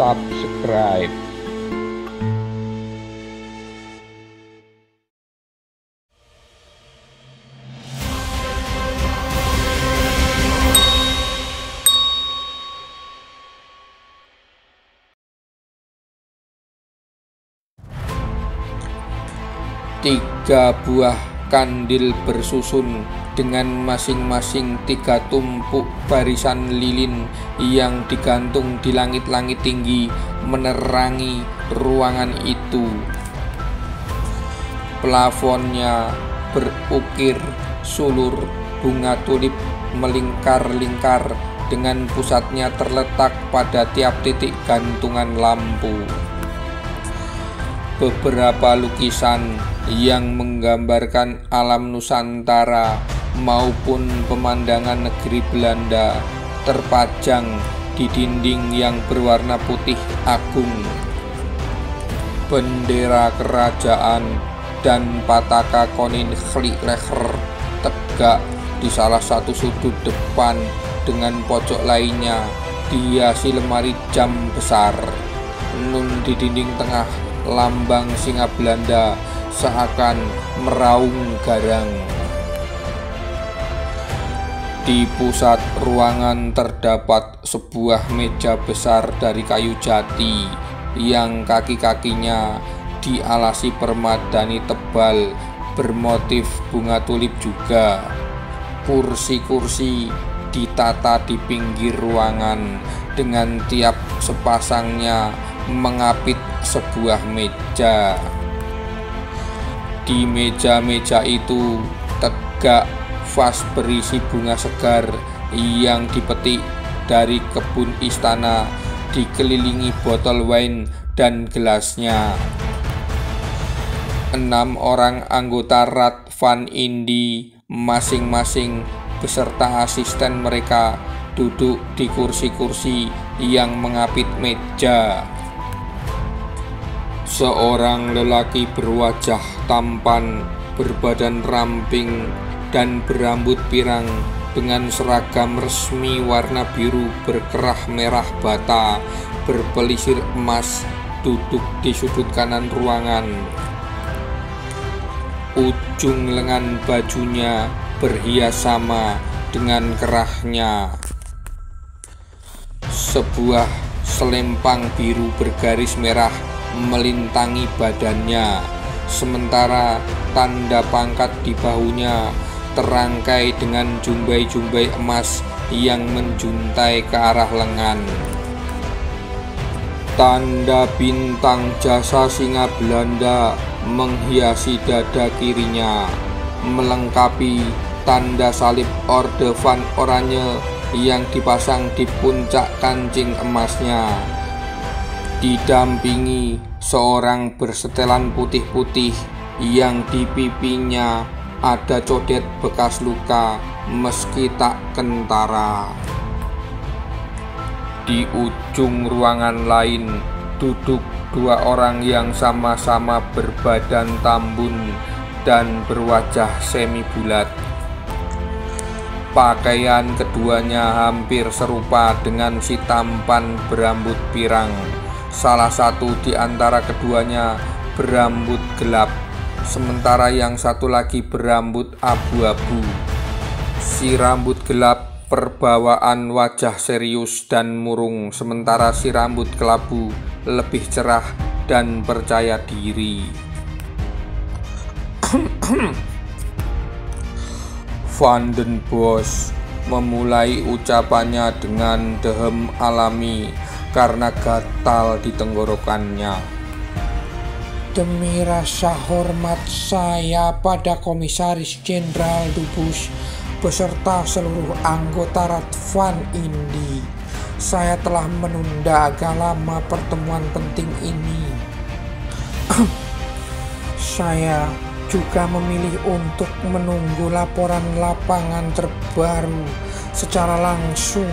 subscribe. Tiga buah kandil bersusun dengan masing-masing 3 tumpuk barisan lilin yang digantung di langit-langit tinggi menerangi ruangan itu. Plafonnya berukir sulur bunga tulip melingkar-lingkar dengan pusatnya terletak pada tiap titik gantungan lampu. Beberapa lukisan yang menggambarkan alam Nusantara maupun pemandangan negeri Belanda terpajang di dinding yang berwarna putih agung. Bendera kerajaan dan Pataka Koninklijker tegak di salah satu sudut depan, dengan pojok lainnya dihiasi lemari jam besar. Nun di dinding tengah lambang singa Belanda seakan meraung garang. Di pusat ruangan terdapat sebuah meja besar dari kayu jati yang kaki-kakinya dialasi permadani tebal bermotif bunga tulip juga. Kursi-kursi ditata di pinggir ruangan, dengan tiap sepasangnya mengapit sebuah meja. Di meja-meja itu tegak vas berisi bunga segar yang dipetik dari kebun istana, dikelilingi botol wine dan gelasnya. 6 orang anggota Raad van Indi masing-masing beserta asisten mereka duduk di kursi-kursi yang mengapit meja. Seorang lelaki berwajah tampan, berbadan ramping, dan berambut pirang dengan seragam resmi warna biru berkerah merah bata berpelisir emas duduk di sudut kanan ruangan. Ujung lengan bajunya berhias sama dengan kerahnya. Sebuah selempang biru bergaris merah melintangi badannya, sementara tanda pangkat di bahunya terangkai dengan jumbai-jumbai emas yang menjuntai ke arah lengan. Tanda bintang jasa singa Belanda menghiasi dada kirinya, melengkapi tanda salib Orde van Oranje yang dipasang di puncak kancing emasnya. Didampingi seorang bersetelan putih-putih yang di pipinya ada codet bekas luka meski tak kentara. Di ujung ruangan lain duduk 2 orang yang sama-sama berbadan tambun dan berwajah semi bulat. Pakaian keduanya hampir serupa dengan si tampan berambut pirang. Salah satu di antara keduanya berambut gelap, sementara yang satu lagi berambut abu-abu. Si rambut gelap perbawaan wajah serius dan murung, sementara si rambut kelabu lebih cerah dan percaya diri. Van den Bosch memulai ucapannya dengan dehem alami karena gatal di tenggorokannya. Demi rasa hormat saya pada Komisaris Jenderal Dubus beserta seluruh anggota Raad van Indi, saya telah menunda agak lama pertemuan penting ini. Saya juga memilih untuk menunggu laporan lapangan terbaru secara langsung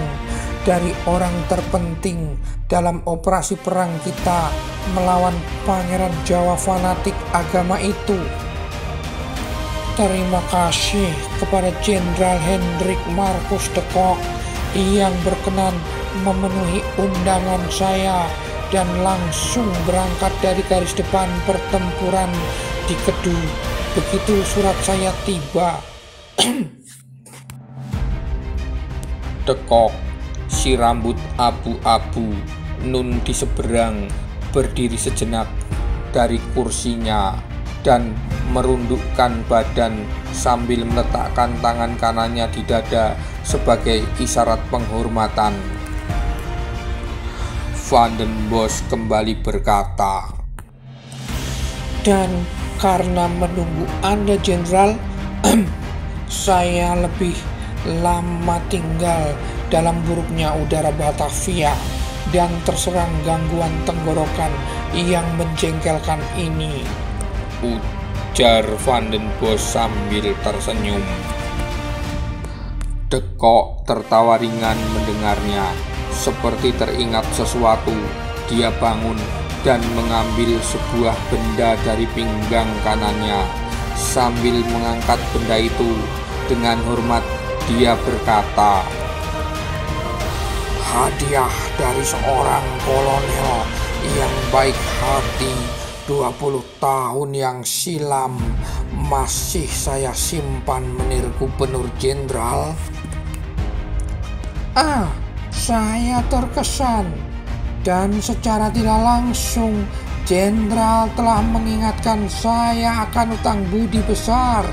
dari orang terpenting dalam operasi perang kita melawan Pangeran Jawa fanatik agama itu. Terima kasih kepada Jenderal Hendrik Marcus de Kock yang berkenan memenuhi undangan saya dan langsung berangkat dari garis depan pertempuran di Kedu. Begitu surat saya tiba, Dekok, si rambut abu-abu Nun di seberang berdiri sejenak dari kursinya dan merundukkan badan sambil meletakkan tangan kanannya di dada sebagai isyarat penghormatan. Van den Bosch kembali berkata, "Dan karena menunggu Anda, Jenderal, saya lebih lama tinggal dalam buruknya udara Batavia dan terserang gangguan tenggorokan yang menjengkelkan ini," ujar Van den Bosch sambil tersenyum. Dekok tertawa ringan mendengarnya. Seperti teringat sesuatu, dia bangun dan mengambil sebuah benda dari pinggang kanannya. Sambil mengangkat benda itu dengan hormat, dia berkata, "Hadiah dari seorang kolonel yang baik hati 20 tahun yang silam, masih saya simpan, Menir Gubernur Jenderal." Saya terkesan, dan secara tidak langsung Jenderal telah mengingatkan saya akan utang budi besar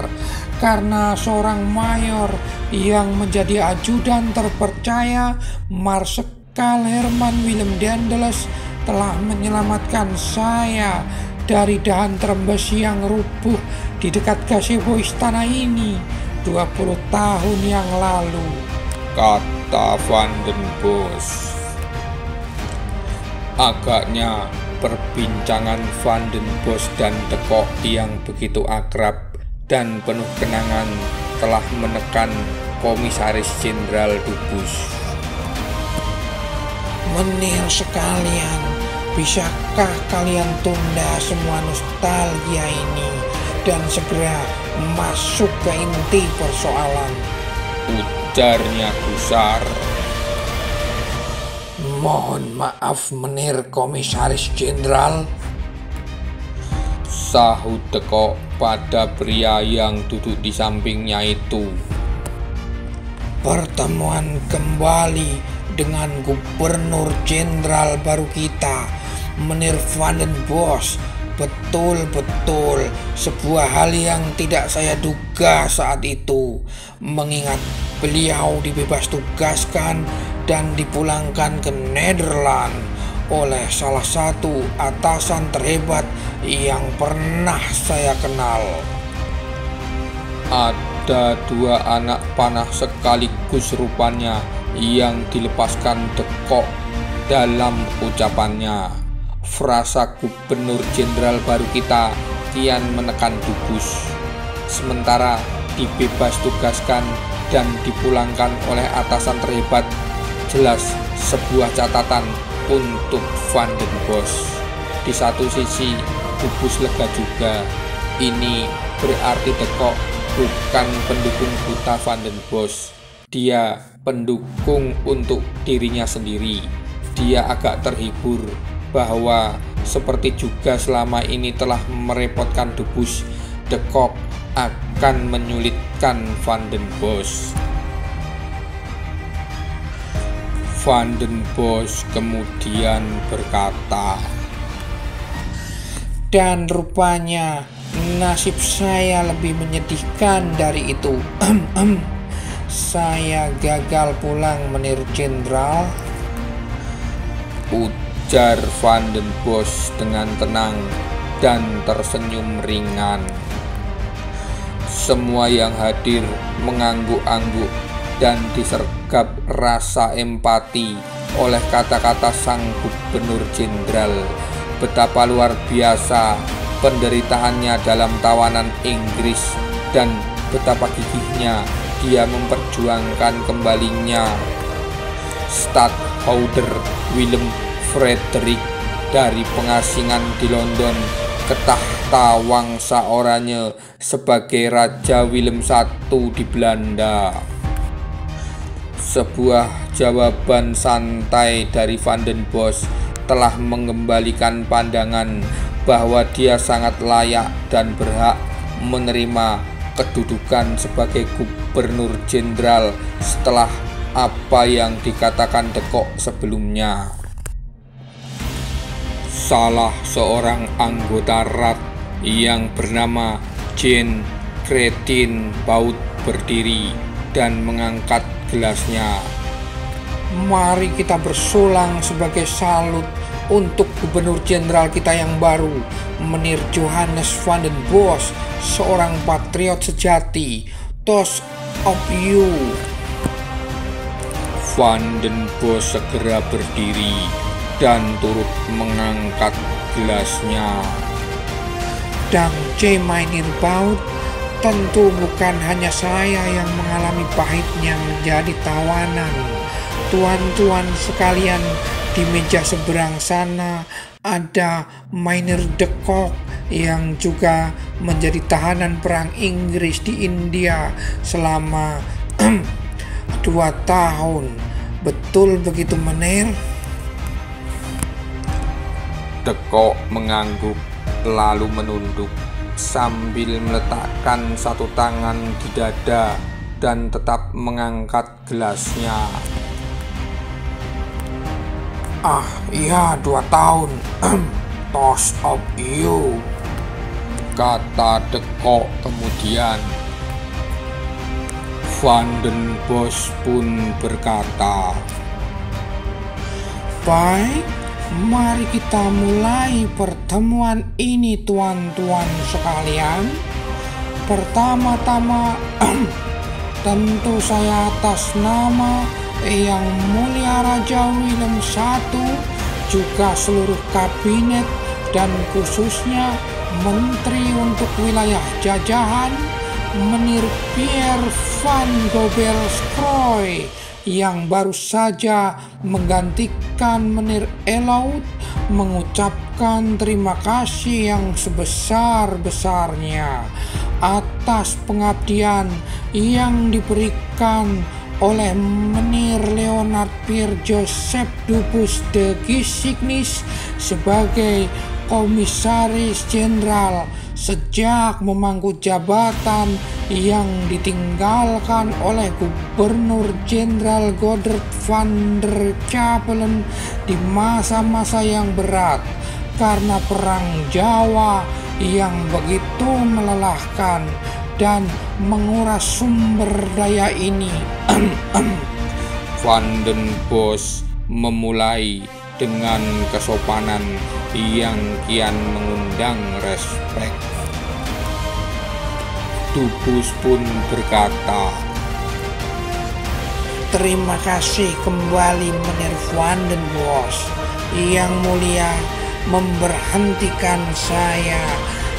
karena seorang mayor yang menjadi ajudan terpercaya Marsekal Herman Willem Daendels telah menyelamatkan saya dari dahan terembes yang rubuh di dekat gazebo istana ini 20 tahun yang lalu, kata Van den Bosch. Agaknya perbincangan Van den Bosch dan Dekok yang begitu akrab dan penuh kenangan telah menekan Komisaris Jenderal Dubus. "Menir sekalian, bisakah kalian tunda semua nostalgia ini dan segera masuk ke inti persoalan?" ujarnya gusar. "Mohon maaf, Menir Komisaris Jenderal," sahut Dekok pada pria yang duduk di sampingnya itu. "Pertemuan kembali dengan Gubernur Jenderal baru kita, Menir Van den Bosch, betul-betul sebuah hal yang tidak saya duga saat itu, mengingat beliau dibebas tugaskan dan dipulangkan ke Nederland oleh salah satu atasan terhebat yang pernah saya kenal." Ada dua anak panah sekaligus rupanya yang dilepaskan Dekok dalam ucapannya. Frasa Gubernur Jenderal baru kita kian menekan Dubus, sementara dibebas tugaskan dan dipulangkan oleh atasan terhebat jelas sebuah catatan untuk Van den Bosch. Di satu sisi Dubus lega juga, ini berarti Dekok bukan pendukung buta Van den Bosch, dia pendukung untuk dirinya sendiri. Dia agak terhibur bahwa seperti juga selama ini telah merepotkan Dubus, Dekok akan menyulitkan Van den Bosch. Van den Bosch kemudian berkata, "Dan rupanya nasib saya lebih menyedihkan dari itu. Saya gagal pulang, Menir Jenderal," ujar Van den Bosch dengan tenang dan tersenyum ringan. Semua yang hadir mengangguk-angguk dan disergap rasa empati oleh kata-kata sang Gubernur Jenderal. Betapa luar biasa penderitaannya dalam tawanan Inggris dan betapa gigihnya dia memperjuangkan kembalinya Stadtholder Willem Frederik dari pengasingan di London ke tahta Wangsa Oranye sebagai Raja Willem I di Belanda. Sebuah jawaban santai dari Van den Bosch telah mengembalikan pandangan bahwa dia sangat layak dan berhak menerima kedudukan sebagai gubernur jenderal setelah apa yang dikatakan De Kock sebelumnya. Salah seorang anggota RAT yang bernama Jean Creighton-Baud berdiri dan mengangkat gelasnya. Mari kita bersolang sebagai salut untuk gubernur jenderal kita yang baru, Meneer Johannes van den Bos, seorang patriot sejati. Toast of you. Van den Bos segera berdiri dan turut mengangkat gelasnya. Dank Meneer Baud, tentu bukan hanya saya yang mengalami pahitnya menjadi tawanan. Tuan-tuan sekalian, di meja seberang sana ada Meneer De Kock yang juga menjadi tahanan perang Inggris di India selama 2 tahun. Betul begitu, Meneer? De Kock mengangguk lalu menunduk sambil meletakkan satu tangan di dada dan tetap mengangkat gelasnya. Iya, 2 tahun. Toast of you, kata De Kock kemudian. Van den Bos pun berkata, baik, mari kita mulai pertemuan ini, tuan-tuan sekalian. Pertama-tama, tentu saya atas nama Yang Mulia Raja Willem I, juga seluruh kabinet dan khususnya Menteri untuk Wilayah Jajahan, Meneer Pierre van Gobelstrooi, yang baru saja menggantikan Meneer Elout, mengucapkan terima kasih yang sebesar-besarnya atas pengabdian yang diberikan oleh Meneer Leonard Pierre Joseph Dubus de Gisignis sebagai Komisaris Jenderal sejak memangku jabatan yang ditinggalkan oleh Gubernur Jenderal Godard van der Capellen di masa-masa yang berat karena Perang Jawa yang begitu melelahkan dan menguras sumber daya ini. Van den Bos memulai dengan kesopanan yang kian mengundang respek. Dubus pun berkata, terima kasih kembali Meneer Van den Bos. Yang Mulia memberhentikan saya,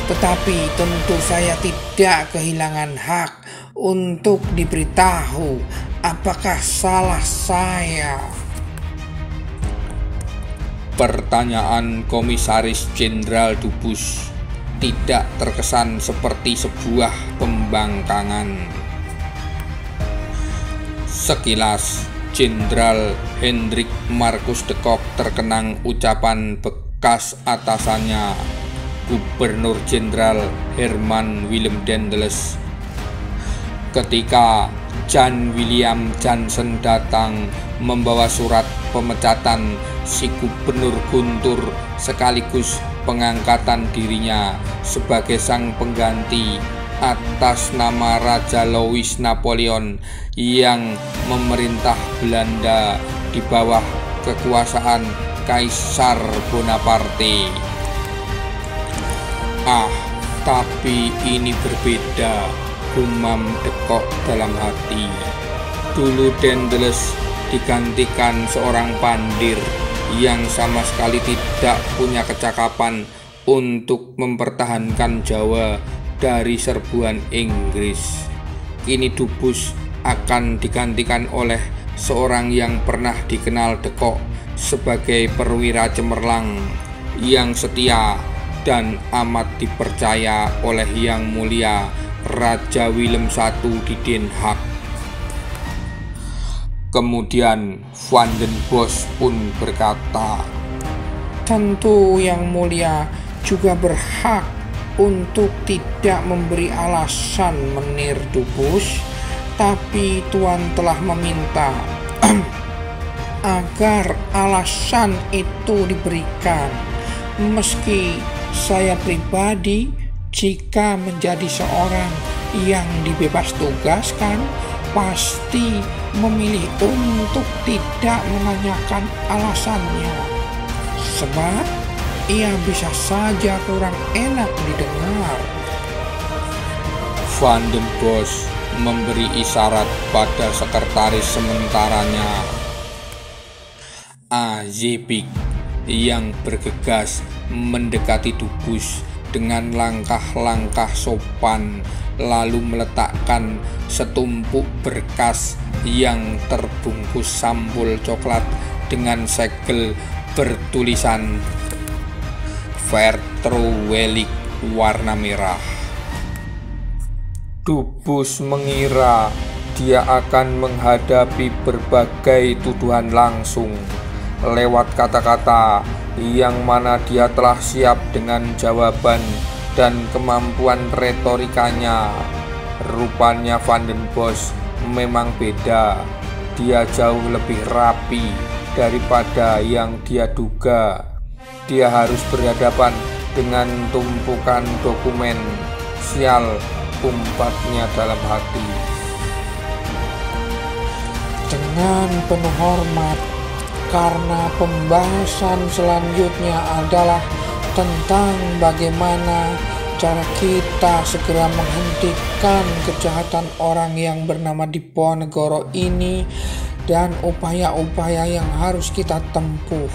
tetapi tentu saya tidak kehilangan hak untuk diberitahu apakah salah saya. Pertanyaan Komisaris Jenderal Dubus tidak terkesan seperti sebuah pembangkangan. Sekilas, Jenderal Hendrik Marcus De Kock terkenang ucapan bekas atasannya, Gubernur Jenderal Herman Willem Daendels, ketika Jan William Jansen datang membawa surat pemecatan si Gubernur Guntur sekaligus pengangkatan dirinya sebagai sang pengganti atas nama Raja Louis Napoleon yang memerintah Belanda di bawah kekuasaan Kaisar Bonaparte. Tapi ini berbeda, gumam De Kock dalam hati. Dulu Daendels digantikan seorang pandir yang sama sekali tidak punya kecakapan untuk mempertahankan Jawa dari serbuan Inggris. Kini Dubus akan digantikan oleh seorang yang pernah dikenal De Kock sebagai perwira cemerlang yang setia dan amat dipercaya oleh Yang Mulia Raja Willem I di Den Haag. Kemudian Van den Bos pun berkata, Tentu Yang Mulia juga berhak untuk tidak memberi alasan Menir Dubus, tapi Tuan telah meminta agar alasan itu diberikan. Meski saya pribadi, jika menjadi seorang yang dibebas tugaskan, pasti memilih untuk tidak menanyakan alasannya. Sebab ia bisa saja kurang enak didengar. Van den Bosch memberi isyarat pada sekretaris sementaranya, Azebik, yang bergegas mendekati Dubus dengan langkah-langkah sopan, lalu meletakkan setumpuk berkas yang terbungkus sampul coklat dengan segel bertulisan Vertrouwelijk warna merah. Dubus mengira dia akan menghadapi berbagai tuduhan langsung lewat kata-kata yang mana dia telah siap dengan jawaban dan kemampuan retorikanya. Rupanya Van den Bosch memang beda. Dia jauh lebih rapi daripada yang dia duga. Dia harus berhadapan dengan tumpukan dokumen. Sial, umpatnya dalam hati. Dengan penuh hormat, karena pembahasan selanjutnya adalah tentang bagaimana cara kita segera menghentikan kejahatan orang yang bernama Diponegoro ini dan upaya-upaya yang harus kita tempuh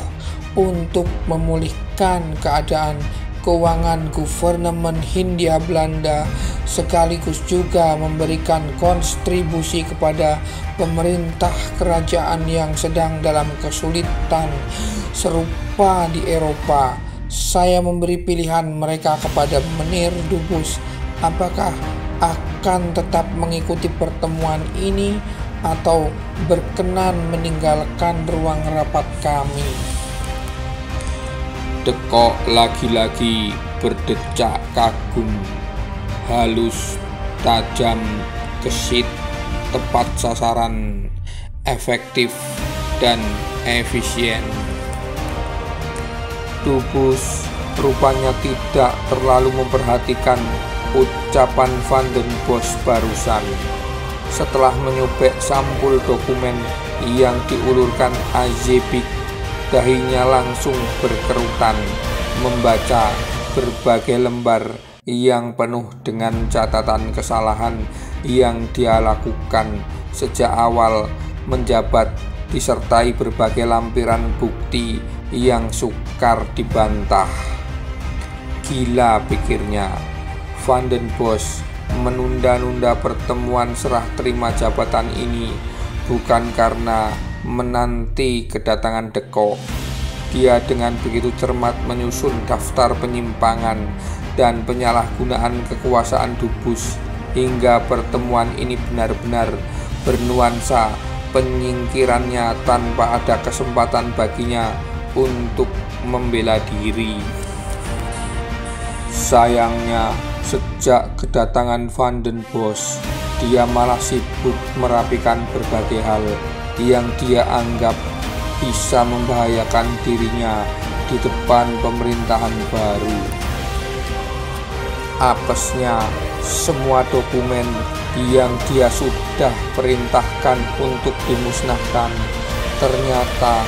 untuk memulihkan keadaan keuangan Government Hindia Belanda, sekaligus juga memberikan kontribusi kepada pemerintah kerajaan yang sedang dalam kesulitan serupa di Eropa. Saya memberi pilihan mereka kepada Menir Dubus, apakah akan tetap mengikuti pertemuan ini atau berkenan meninggalkan ruang rapat kami. Dekok lagi-lagi berdecak kagum, halus, tajam, gesit, tepat sasaran, efektif, dan efisien. Dubus rupanya tidak terlalu memperhatikan ucapan Van den Bosch barusan. Setelah menyobek sampul dokumen yang diulurkan Azebik, dahinya langsung berkerutan membaca berbagai lembar yang penuh dengan catatan kesalahan yang dia lakukan sejak awal menjabat, disertai berbagai lampiran bukti yang sukar dibantah. Gila, pikirnya. Van den Bosch menunda-nunda pertemuan serah terima jabatan ini bukan karena menanti kedatangan Dekok. Dia dengan begitu cermat menyusun daftar penyimpangan dan penyalahgunaan kekuasaan Dubus hingga pertemuan ini benar-benar bernuansa penyingkirannya tanpa ada kesempatan baginya untuk membela diri. Sayangnya, sejak kedatangan Van den Bosch, dia malah sibuk merapikan berbagai hal yang dia anggap bisa membahayakan dirinya di depan pemerintahan baru. Apesnya, semua dokumen yang dia sudah perintahkan untuk dimusnahkan ternyata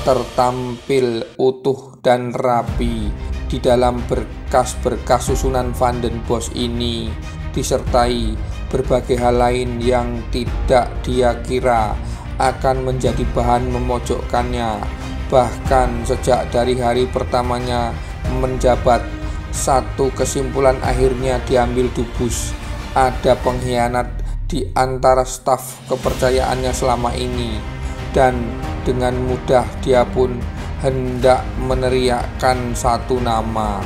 tertampil utuh dan rapi di dalam berkas-berkas susunan Van den Bosch ini, disertai berbagai hal lain yang tidak dia kira akan menjadi bahan memojokkannya. Bahkan sejak dari hari pertamanya menjabat, satu kesimpulan akhirnya diambil Dubus: ada pengkhianat di antara staf kepercayaannya selama ini, dan dengan mudah dia pun hendak meneriakkan satu nama.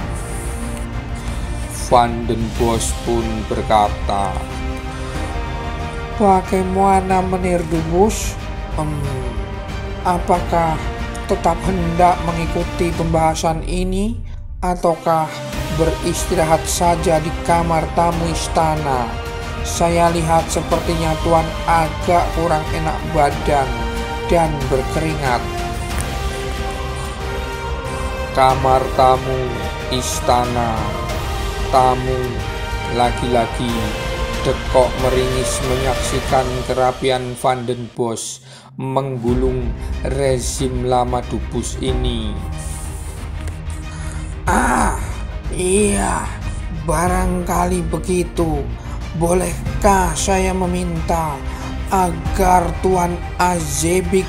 Van den Bosch pun berkata, "Bagaimana Menir Dubus? Apakah tetap hendak mengikuti pembahasan ini ataukah beristirahat saja di kamar tamu istana? Saya lihat sepertinya Tuan agak kurang enak badan dan berkeringat. Kamar tamu istana, tamu lagi-lagi. Dekok meringis menyaksikan kerapian Van den Bosch menggulung rezim lama Dubus ini. Iya, barangkali begitu. Bolehkah saya meminta agar Tuan Azebik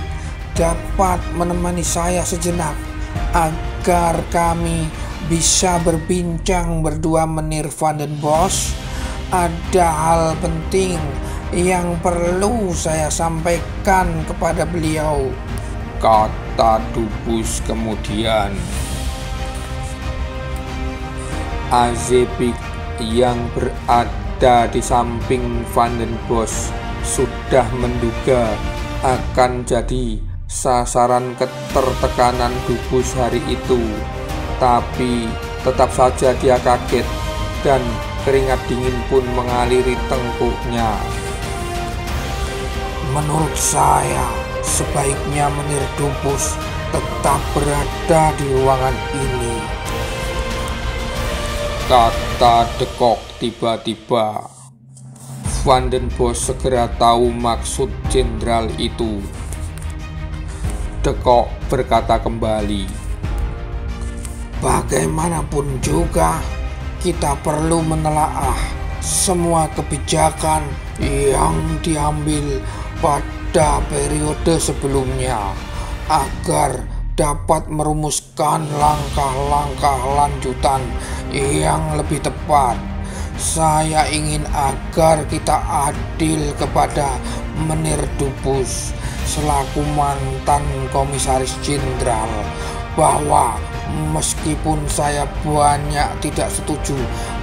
dapat menemani saya sejenak, agar kami bisa berbincang berdua, Menir Van den Bosch? Ada hal penting yang perlu saya sampaikan kepada beliau, kata Dubus kemudian. Azebik yang berada di samping Van den Bosch sudah menduga akan jadi sasaran ketertekanan Dubus hari itu, tapi tetap saja dia kaget dan keringat dingin pun mengaliri tengkuknya. Menurut saya, sebaiknya Menir Dubus tetap berada di ruangan ini, kata Dekok tiba-tiba. Van den Bosch segera tahu maksud jenderal itu. Dekok berkata kembali, bagaimanapun juga kita perlu menelaah semua kebijakan yang diambil pada periode sebelumnya agar dapat merumuskan langkah-langkah lanjutan yang lebih tepat. Saya ingin agar kita adil kepada Menir Dubus selaku mantan komisaris jenderal, bahwa meskipun saya banyak tidak setuju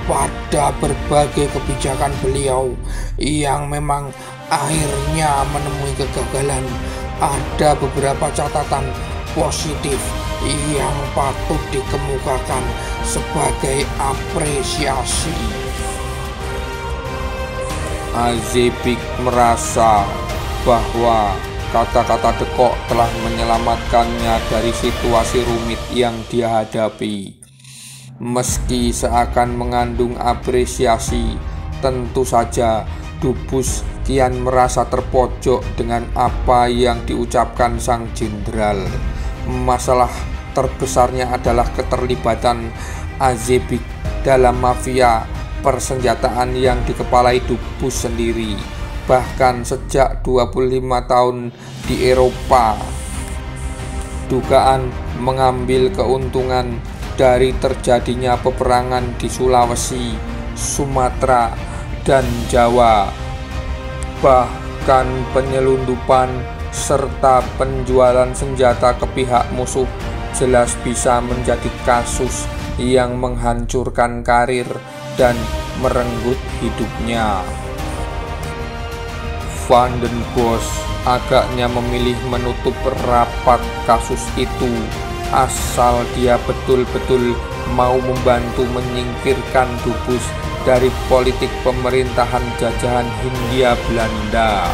pada berbagai kebijakan beliau yang memang akhirnya menemui kegagalan, ada beberapa catatan positif yang patut dikemukakan sebagai apresiasi. Azebik merasa bahwa kata-kata Dekok telah menyelamatkannya dari situasi rumit yang dia hadapi. Meski seakan mengandung apresiasi, tentu saja Dubus kian merasa terpojok dengan apa yang diucapkan sang jenderal. Masalah terbesarnya adalah keterlibatan Azebik dalam mafia persenjataan yang dikepalai Dubus sendiri, bahkan sejak 25 tahun di Eropa. Dugaan mengambil keuntungan dari terjadinya peperangan di Sulawesi, Sumatera, dan Jawa, bahkan penyelundupan serta penjualan senjata ke pihak musuh jelas bisa menjadi kasus yang menghancurkan karir dan merenggut hidupnya. Van den Bosch agaknya memilih menutup rapat kasus itu, asal dia betul-betul mau membantu menyingkirkan Dubus dari politik pemerintahan jajahan Hindia Belanda.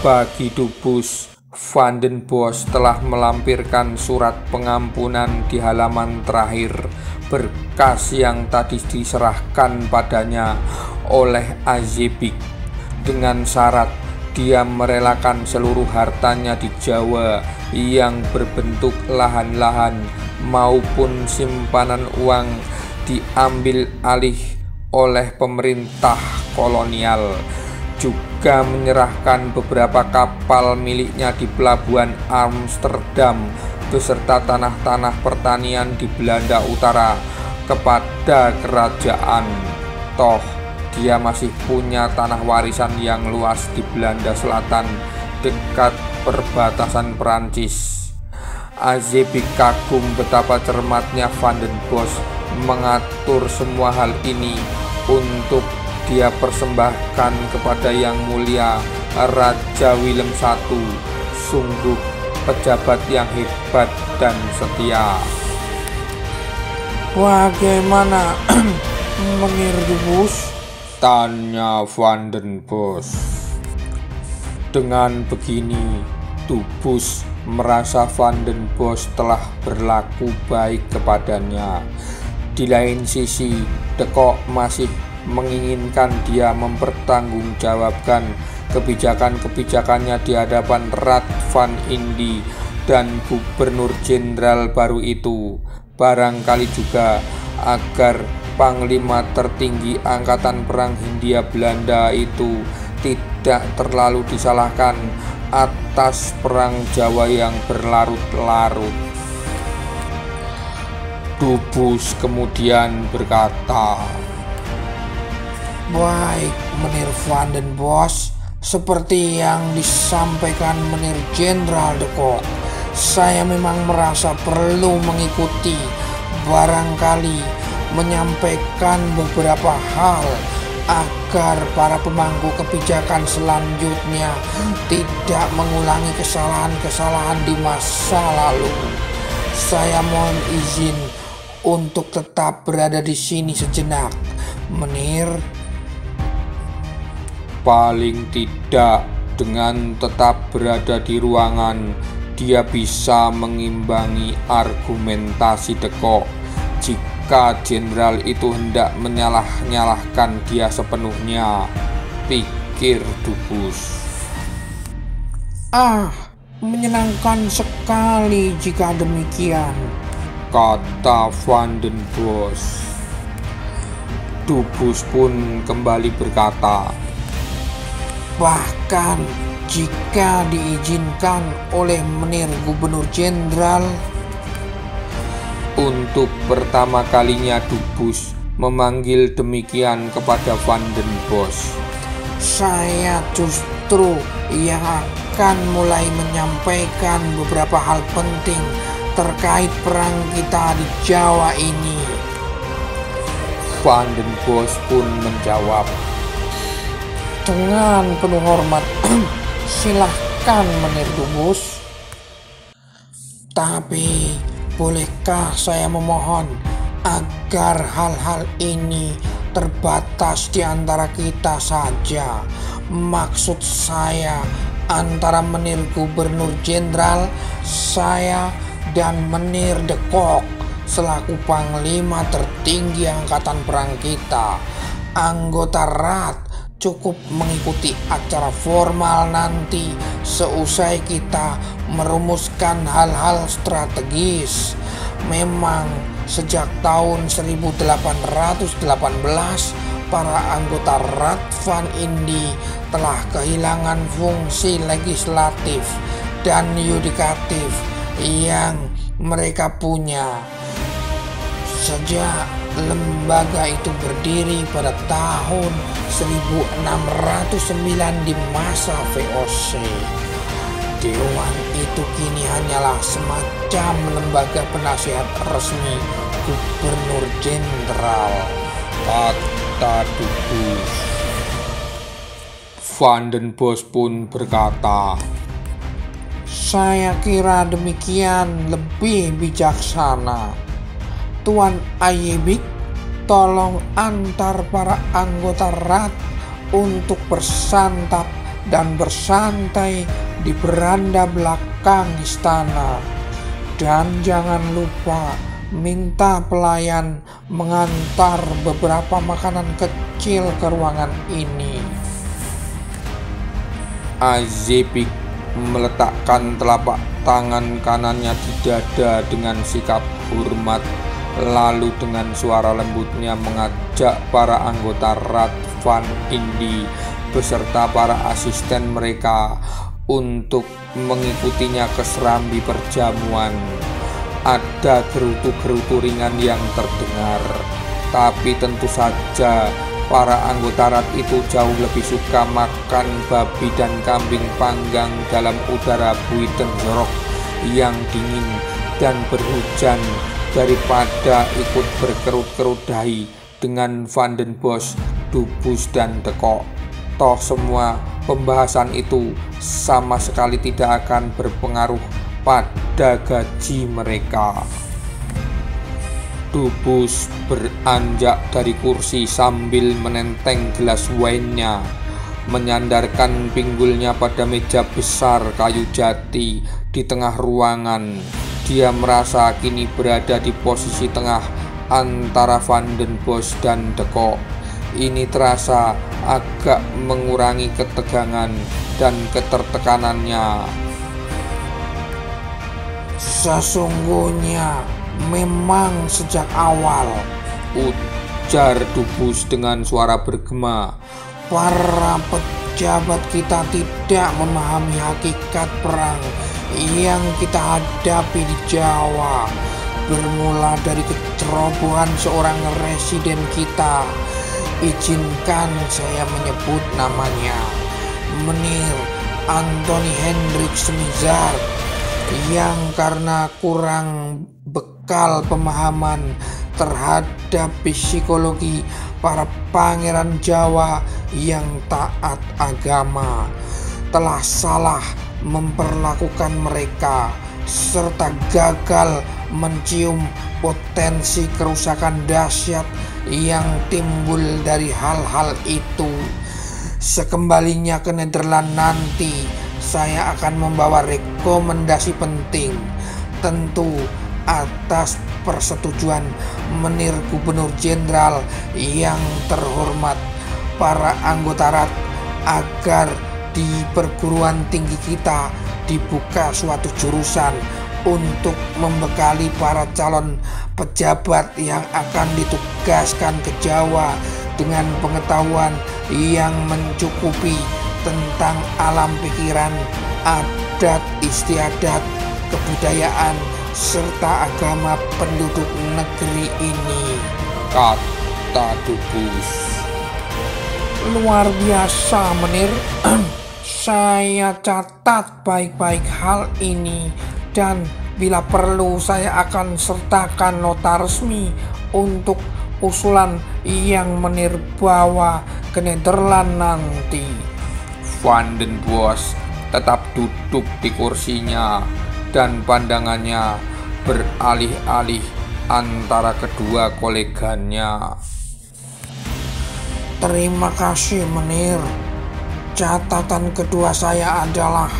Bagi Dubus, Van den Bosch telah melampirkan surat pengampunan di halaman terakhir, berkas yang tadi diserahkan padanya oleh Azebik, dengan syarat dia merelakan seluruh hartanya di Jawa yang berbentuk lahan-lahan maupun simpanan uang diambil alih oleh pemerintah kolonial, juga menyerahkan beberapa kapal miliknya di pelabuhan Amsterdam beserta tanah-tanah pertanian di Belanda Utara kepada kerajaan. Toh dia masih punya tanah warisan yang luas di Belanda Selatan dekat perbatasan Perancis. Azebik kagum betapa cermatnya Van den Bosch mengatur semua hal ini untuk dia persembahkan kepada Yang Mulia Raja Willem I. Sungguh pejabat yang hebat dan setia. Bagaimana, Menir Dubus? Tanya Van den Bosch. Dengan begini, Dubus merasa Van den Bosch telah berlaku baik kepadanya. Di lain sisi, De Kock masih menginginkan dia mempertanggungjawabkan kebijakan-kebijakannya di hadapan Raad van Indi dan Gubernur Jenderal baru itu. Barangkali juga agar Panglima tertinggi Angkatan Perang Hindia Belanda itu tidak terlalu disalahkan atas Perang Jawa yang berlarut-larut. Dubus kemudian berkata, Baik, Menir Van den Bosch, seperti yang disampaikan Menir Jenderal De Kock, saya memang merasa perlu mengikuti, barangkali menyampaikan beberapa hal agar para pemangku kebijakan selanjutnya tidak mengulangi kesalahan-kesalahan di masa lalu. Saya mohon izin untuk tetap berada di sini sejenak, Menir. Paling tidak dengan tetap berada di ruangan, dia bisa mengimbangi argumentasi De Kock. Jika jenderal itu hendak menyalah-nyalahkan dia sepenuhnya, pikir Dubus. Menyenangkan sekali jika demikian, kata Van den Bosch. Dubus pun kembali berkata, bahkan jika diizinkan oleh Menir Gubernur Jenderal. Untuk pertama kalinya Dubus memanggil demikian kepada Van den Bosch. Saya justru yang akan mulai menyampaikan beberapa hal penting terkait perang kita di Jawa ini. Van den Bosch pun menjawab, dengan penuh hormat, silahkan Menir Dubus. Tapi bolehkah saya memohon agar hal-hal ini terbatas di antara kita saja? Maksud saya antara Menir Gubernur Jenderal, saya, dan Menir De Kock selaku Panglima tertinggi Angkatan Perang kita. Anggota Raad cukup mengikuti acara formal nanti seusai kita merumuskan hal-hal strategis. Memang sejak tahun 1818 para anggota Raad van Indi telah kehilangan fungsi legislatif dan yudikatif yang mereka punya. Sejak lembaga itu berdiri pada tahun 1609 di masa VOC, Dewan itu kini hanyalah semacam lembaga penasihat resmi Gubernur Jenderal, kata Dubus. Van den Bosch pun berkata, saya kira demikian lebih bijaksana. Tuan Ayebik, tolong antar para anggota Raad untuk bersantap dan bersantai di beranda belakang istana. Dan jangan lupa minta pelayan mengantar beberapa makanan kecil ke ruangan ini. Ayebik meletakkan telapak tangan kanannya di dada dengan sikap hormat, lalu dengan suara lembutnya mengajak para anggota Raad van Indi beserta para asisten mereka untuk mengikutinya ke serambi perjamuan. Ada gerutu-gerutu ringan yang terdengar, tapi tentu saja para anggota Raad itu jauh lebih suka makan babi dan kambing panggang dalam udara Buiten Jorok yang dingin dan berhujan daripada ikut berkerut-kerut dahi dengan Van den Bosch, Dubus, dan De Kock. Toh semua pembahasan itu sama sekali tidak akan berpengaruh pada gaji mereka. Dubus beranjak dari kursi sambil menenteng gelas wine-nya, menyandarkan pinggulnya pada meja besar kayu jati di tengah ruangan. Dia merasa kini berada di posisi tengah antara Van den Bosch dan De Kock. Ini terasa agak mengurangi ketegangan dan ketertekanannya. Sesungguhnya memang sejak awal, ujar Dubus dengan suara bergema, para pejabat kita tidak memahami hakikat perang yang kita hadapi di Jawa. Bermula dari kecerobohan seorang residen kita, izinkan saya menyebut namanya, Menir Anthony Hendrik Smizard, yang karena kurang bekal pemahaman terhadap psikologi para pangeran Jawa yang taat agama, telah salah memperlakukan mereka serta gagal mencium potensi kerusakan dahsyat yang timbul dari hal-hal itu. Sekembalinya ke Nederland nanti, saya akan membawa rekomendasi penting, tentu atas persetujuan Menir Gubernur Jenderal yang terhormat, para anggota RAT, agar di perguruan tinggi kita dibuka suatu jurusan untuk membekali para calon pejabat yang akan ditugaskan ke Jawa dengan pengetahuan yang mencukupi tentang alam pikiran, adat istiadat, kebudayaan, serta agama penduduk negeri ini, kata Dubus. Luar biasa, Menir. Saya catat baik-baik hal ini, dan bila perlu saya akan sertakan nota resmi untuk usulan yang Menir bawa ke Nederland nanti. Van den Bosch tetap duduk di kursinya dan pandangannya beralih-alih antara kedua koleganya. Terima kasih, Menir. Catatan kedua saya adalah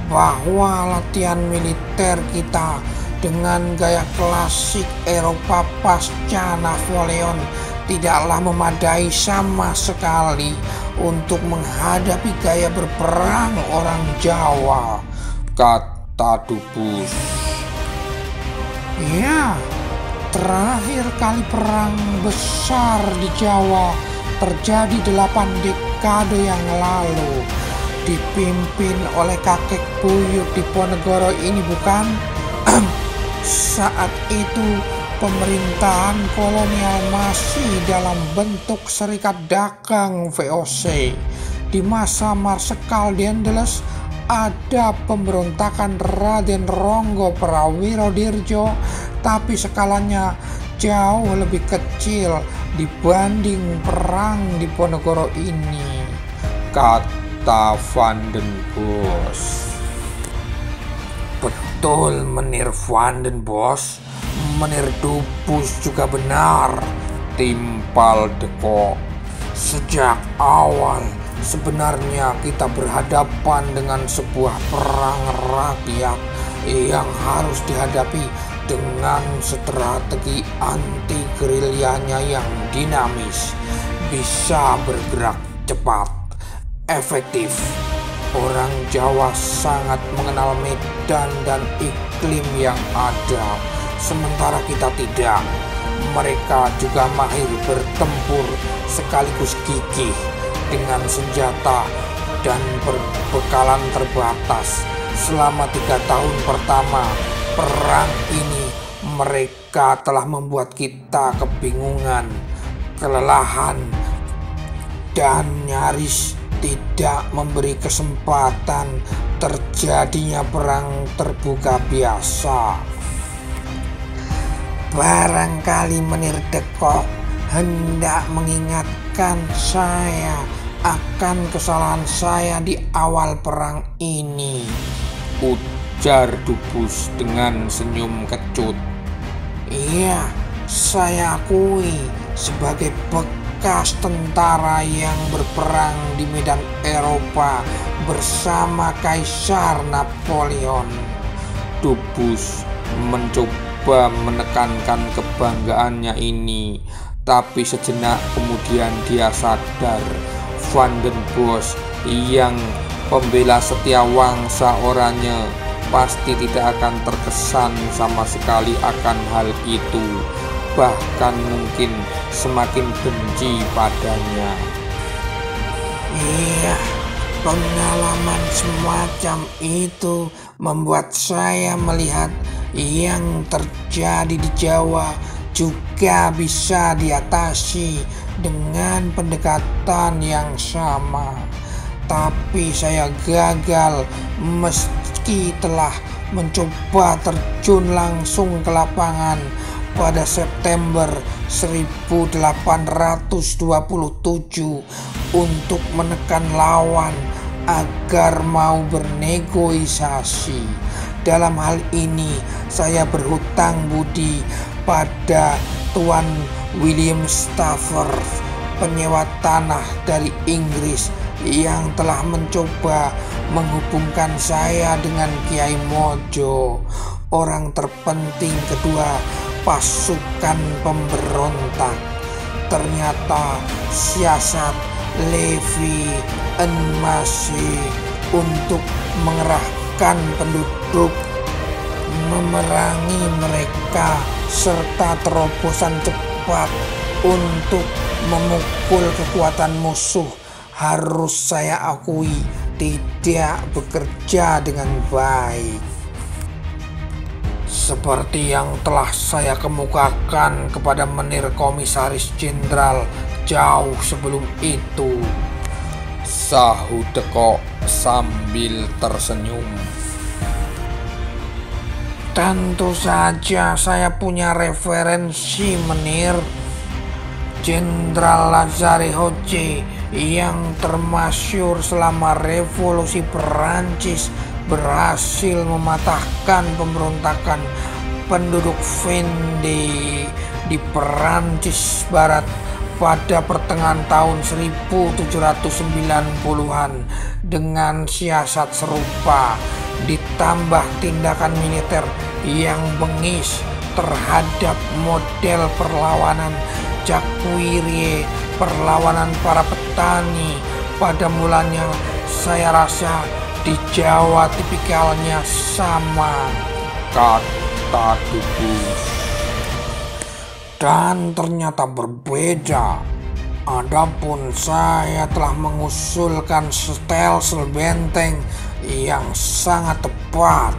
bahwa latihan militer kita dengan gaya klasik Eropa pasca Napoleon tidaklah memadai sama sekali untuk menghadapi gaya berperang orang Jawa, kata Dubus. Ya, terakhir kali perang besar di Jawa terjadi 8 dekade yang lalu, dipimpin oleh kakek buyut Diponegoro ini, bukan? Saat itu pemerintahan kolonial masih dalam bentuk serikat dagang VOC. Di masa Marsekal Daendels ada pemberontakan Raden Ronggo Prawirodirjo, tapi skalanya jauh lebih kecil dibanding perang Diponegoro ini, kata Van den Bosch. Betul, Menir Van den Bosch. Menir Dubus juga benar, timpal De Kock. Sejak awal sebenarnya kita berhadapan dengan sebuah perang rakyat yang harus dihadapi dengan strategi anti gerilyanya yang dinamis, bisa bergerak cepat, efektif. Orang Jawa sangat mengenal medan dan iklim yang ada, sementara kita tidak. Mereka juga mahir bertempur sekaligus gigih dengan senjata dan berbekalan terbatas. Selama 3 tahun pertama perang ini, mereka telah membuat kita kebingungan, kelelahan, dan nyaris tidak memberi kesempatan terjadinya perang terbuka biasa. Barangkali Menir De Kock hendak mengingatkan saya akan kesalahan saya di awal perang ini, ujar Dubus dengan senyum kecut. Iya, saya akui sebagai bekas tentara yang berperang di medan Eropa bersama Kaisar Napoleon. Dubus mencoba menekankan kebanggaannya ini, tapi sejenak kemudian dia sadar Van den Bosch yang pembela setiawangsa oranye pasti tidak akan terkesan sama sekali akan hal itu, bahkan mungkin semakin benci padanya. Iya, pengalaman semacam itu membuat saya melihat yang terjadi di Jawa juga bisa diatasi dengan pendekatan yang sama. Tapi saya gagal meski telah mencoba terjun langsung ke lapangan pada September 1827 untuk menekan lawan agar mau bernegosiasi. Dalam hal ini saya berhutang budi pada Tuan William Stafford, penyewa tanah dari Inggris yang telah mencoba menghubungkan saya dengan Kiai Mojo, orang terpenting kedua pasukan pemberontak. Ternyata siasat Levi Enmasih untuk mengerahkan penduduk memerangi mereka serta terobosan cepat untuk memukul kekuatan musuh harus saya akui tidak bekerja dengan baik. Seperti yang telah saya kemukakan kepada Menir Komisaris Jenderal jauh sebelum itu, sahut Deko sambil tersenyum. Tentu saja saya punya referensi, Menir. Jenderal Lazare Hoche yang termasyhur selama revolusi Perancis berhasil mematahkan pemberontakan penduduk Vendée di Perancis Barat pada pertengahan tahun 1790-an dengan siasat serupa, ditambah tindakan militer yang bengis terhadap model perlawanan Jacquerie, perlawanan para petani. Pada mulanya saya rasa di Jawa tipikalnya sama, kata Dubus. Dan ternyata berbeda. Adapun saya telah mengusulkan stelsel benteng yang sangat tepat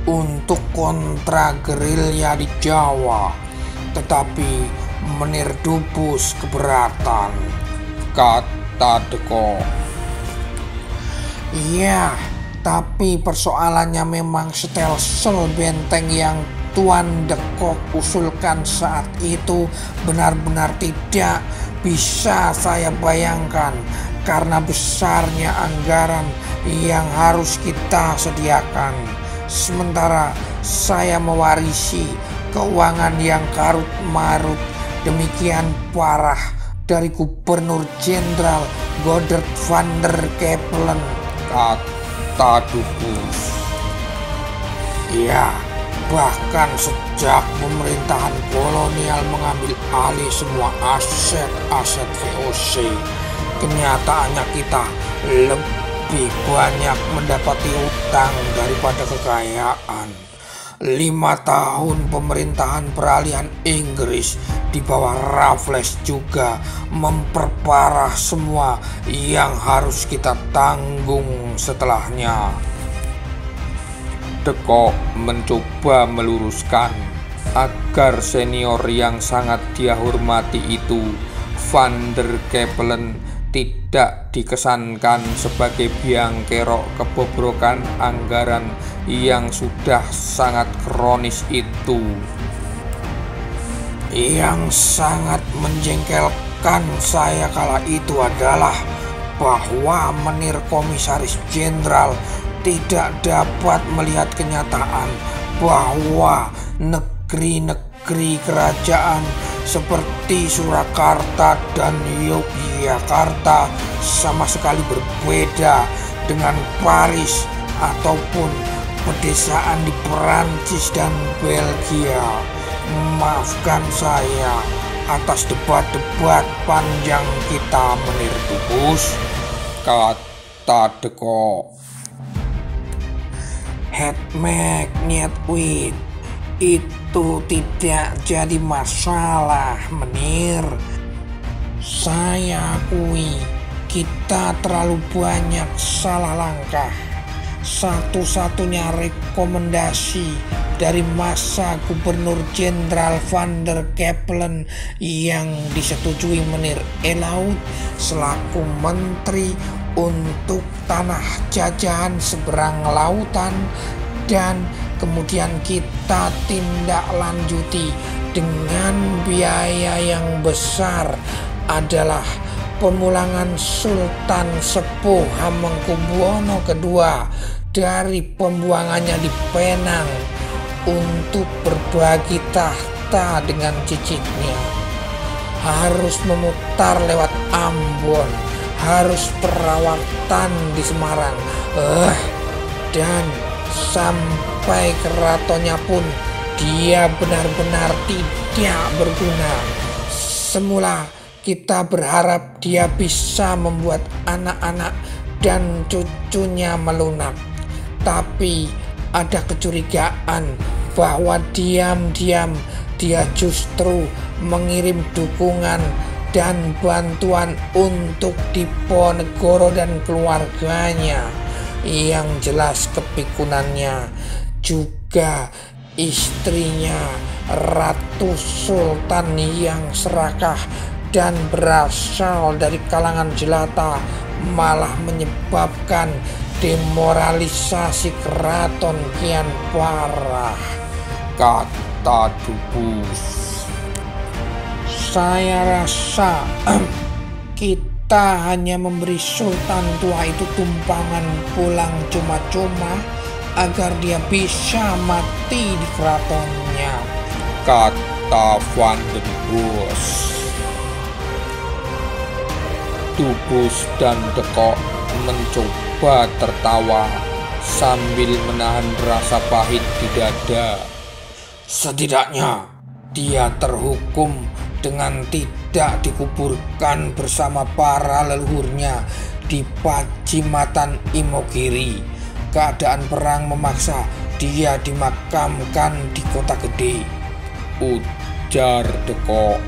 untuk kontra gerilya di Jawa, tetapi Menir Dubus keberatan, kata Deko. Iya, tapi persoalannya memang stelsel benteng yang Tuan Deko usulkan saat itu benar-benar tidak bisa saya bayangkan karena besarnya anggaran yang harus kita sediakan. Sementara saya mewarisi keuangan yang karut-marut demikian parah dari Gubernur Jenderal Godard van der Capellen, kata Dubus. Ya, bahkan sejak pemerintahan kolonial mengambil alih semua aset-aset VOC, kenyataannya kita lebih banyak mendapati utang daripada kekayaan. 5 tahun pemerintahan peralihan Inggris di bawah Raffles juga memperparah semua yang harus kita tanggung setelahnya. Deko mencoba meluruskan agar senior yang sangat dia hormati itu, Van der Capellen, tidak dikesankan sebagai biang kerok kebobrokan anggaran yang sudah sangat kronis itu. Yang sangat menjengkelkan saya kala itu adalah bahwa Menir Komisaris Jenderal tidak dapat melihat kenyataan bahwa negeri-negeri kerajaan seperti Surakarta dan Yogyakarta sama sekali berbeda dengan Paris ataupun pedesaan di Perancis dan Belgia. Maafkan saya atas debat-debat panjang kita, Menir Tubus, kata Deko. Head magnet wit, itu tidak jadi masalah, Menir. Saya akui kita terlalu banyak salah langkah. Satu-satunya rekomendasi dari masa Gubernur Jenderal Van der Kepelen yang disetujui Menir Elaud selaku Menteri untuk tanah jajahan seberang lautan, dan kemudian kita tindak lanjuti dengan biaya yang besar adalah pemulangan Sultan Sepuh Hamengkubuwono II dari pembuangannya di Penang untuk berbagi tahta dengan cicitnya. Harus memutar lewat Ambon, harus perawatan di Semarang, dan sampai keratonnya pun dia benar-benar tidak berguna. Semula kita berharap dia bisa membuat anak-anak dan cucunya melunak, tapi ada kecurigaan bahwa diam-diam dia justru mengirim dukungan dan bantuan untuk Diponegoro dan keluarganya. Yang jelas kepikunannya juga istrinya Ratu Sultan yang serakah dan berasal dari kalangan jelata malah menyebabkan demoralisasi keraton kian parah, kata Dubus. Saya rasa kita hanya memberi Sultan tua itu tumpangan pulang cuma-cuma agar dia bisa mati di keratonnya, kata Van den Bos. Dubus dan Deko mencoba tertawa sambil menahan rasa pahit di dada. Setidaknya dia terhukum dengan tidak dikuburkan bersama para leluhurnya di Pacimatan Imogiri. Keadaan perang memaksa dia dimakamkan di kota gede, ujar Deko.